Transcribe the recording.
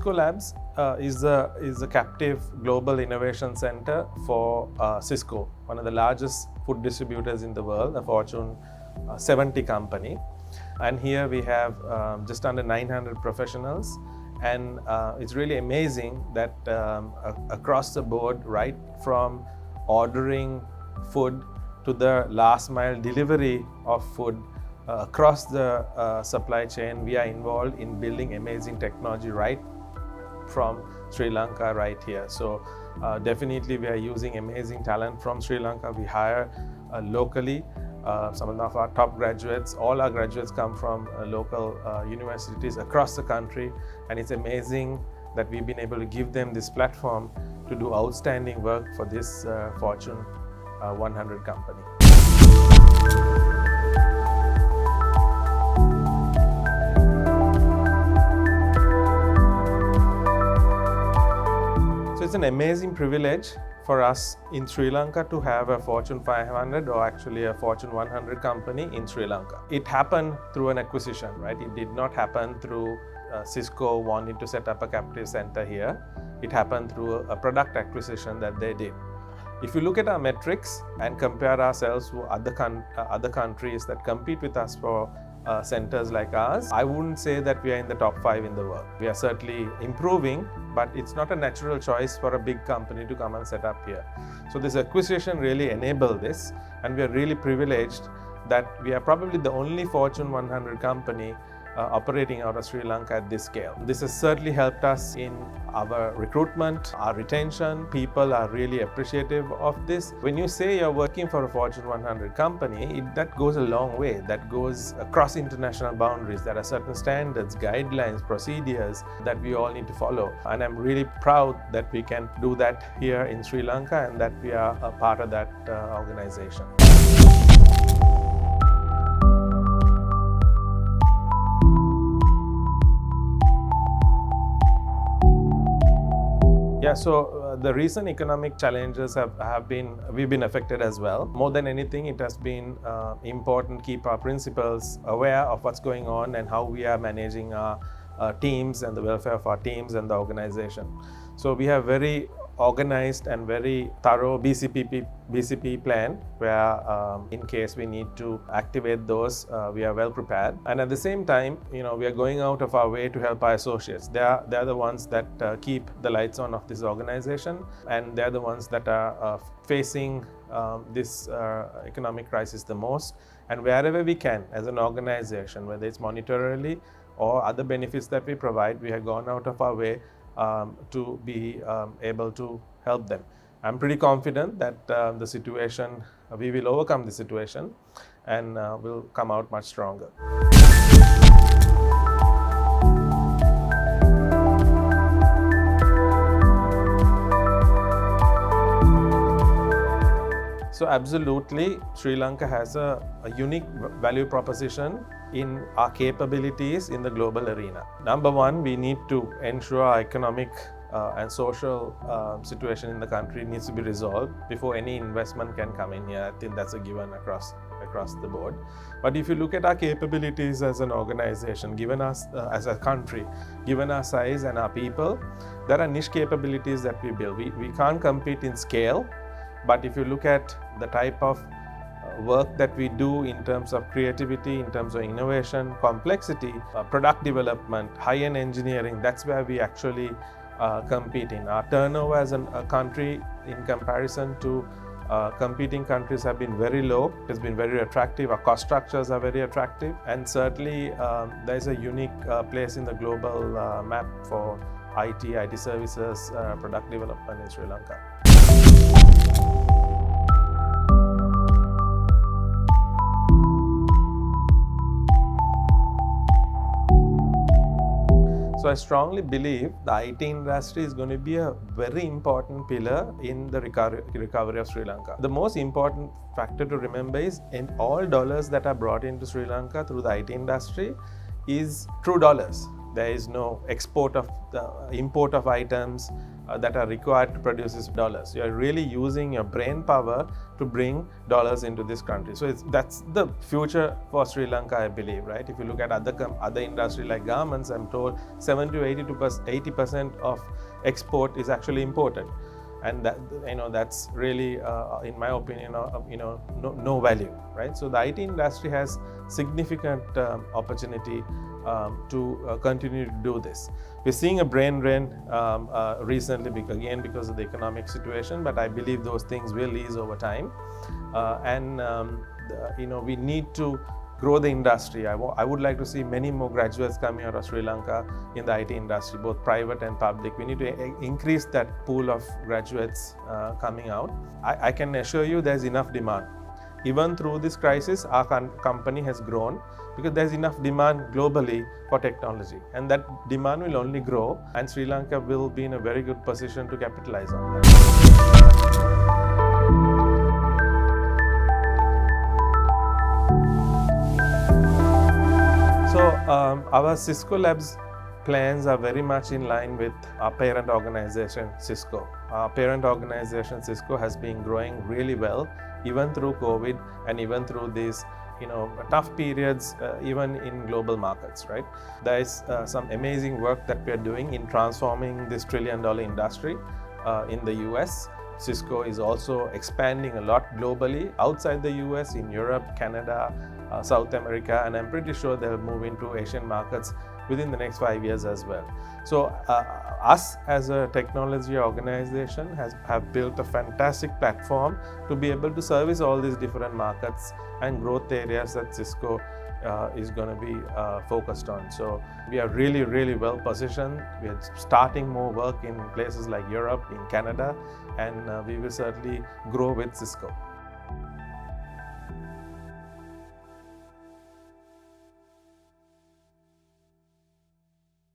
Sysco LABS is a captive global innovation center for Sysco, one of the largest food distributors in the world, a Fortune 70 company. And here we have just under 900 professionals. And it's really amazing that across the board, right from ordering food to the last mile delivery of food, across the supply chain, we are involved in building amazing technology right from Sri Lanka right here. So definitely we are using amazing talent from Sri Lanka. We hire locally. Some of our top graduates, all our graduates come from local universities across the country, and it's amazing that we've been able to give them this platform to do outstanding work for this Fortune 100 company. So it's an amazing privilege for us in Sri Lanka to have a Fortune 500 or actually a Fortune 100 company in Sri Lanka. It happened through an acquisition, right? It did not happen through Sysco wanting to set up a captive center here. It happened through a product acquisition that they did. If you look at our metrics and compare ourselves to other countries that compete with us for centers like ours, I wouldn't say that we are in the top 5 in the world. We are certainly improving, but it's not a natural choice for a big company to come and set up here. So this acquisition really enabled this, and we are really privileged that we are probably the only Fortune 100 company operating out of Sri Lanka at this scale. This has certainly helped us in our recruitment, our retention. People are really appreciative of this. When you say you're working for a Fortune 100 company, that goes a long way. That goes across international boundaries. There are certain standards, guidelines, procedures that we all need to follow. And I'm really proud that we can do that here in Sri Lanka and that we are a part of that organization. Yeah, so the recent economic challenges we've been affected as well. More than anything, it has been important to keep our principals aware of what's going on and how we are managing our teams and the welfare of our teams and the organization. So we have very organized and very thorough BCP plan where in case we need to activate those, we are well prepared. And at the same time, we are going out of our way to help our associates. They're the ones that keep the lights on of this organization, and they're the ones that are facing this economic crisis the most. And wherever we can as an organization, whether it's monetarily or other benefits that we provide, we have gone out of our way to be able to help them. I'm pretty confident that we will overcome the situation and will come out much stronger. So absolutely, Sri Lanka has a unique value proposition in our capabilities in the global arena. Number one, we need to ensure our economic and social situation in the country needs to be resolved before any investment can come in here. I think that's a given across the board. But if you look at our capabilities as an organization, given us as a country, given our size and our people, there are niche capabilities that we build. We can't compete in scale, but if you look at the type of work that we do in terms of creativity, in terms of innovation, complexity, product development, high-end engineering, that's where we actually compete in. Our turnover as a country in comparison to competing countries have been very low. It has been very attractive. Our cost structures are very attractive, and certainly there's a unique place in the global map for IT services, product development in Sri Lanka. So I strongly believe the IT industry is going to be a very important pillar in the recovery of Sri Lanka. The most important factor to remember is in all dollars that are brought into Sri Lanka through the IT industry is true dollars. There is no export of the import of items that are required to produce these dollars. You are really using your brain power to bring dollars into this country. So that's the future for Sri Lanka, I believe, right? If you look at other industry like garments, I'm told 70 to 80% of export is actually imported, and that, that's really, in my opinion, no value, right? So the IT industry has significant opportunity to continue to do this. We're seeing a brain drain recently because of the economic situation, but I believe those things will ease over time. We need to grow the industry. I would like to see many more graduates coming out of Sri Lanka in the IT industry, both private and public. We need to increase that pool of graduates coming out. I can assure you there's enough demand. Even through this crisis, our company has grown because there's enough demand globally for technology, and that demand will only grow, and Sri Lanka will be in a very good position to capitalize on that. So our Sysco LABS plans are very much in line with our parent organization, Sysco. Our parent organization, Sysco, has been growing really well, even through COVID and even through these tough periods, even in global markets, right? There is some amazing work that we are doing in transforming this $1 trillion industry in the US. Sysco is also expanding a lot globally outside the US, in Europe, Canada, South America, and I'm pretty sure they'll move into Asian markets within the next 5 years as well. So us as a technology organization have built a fantastic platform to be able to service all these different markets and growth areas that Sysco is going to be focused on. So we are really, really well positioned. We are starting more work in places like Europe, in Canada, and we will certainly grow with Sysco.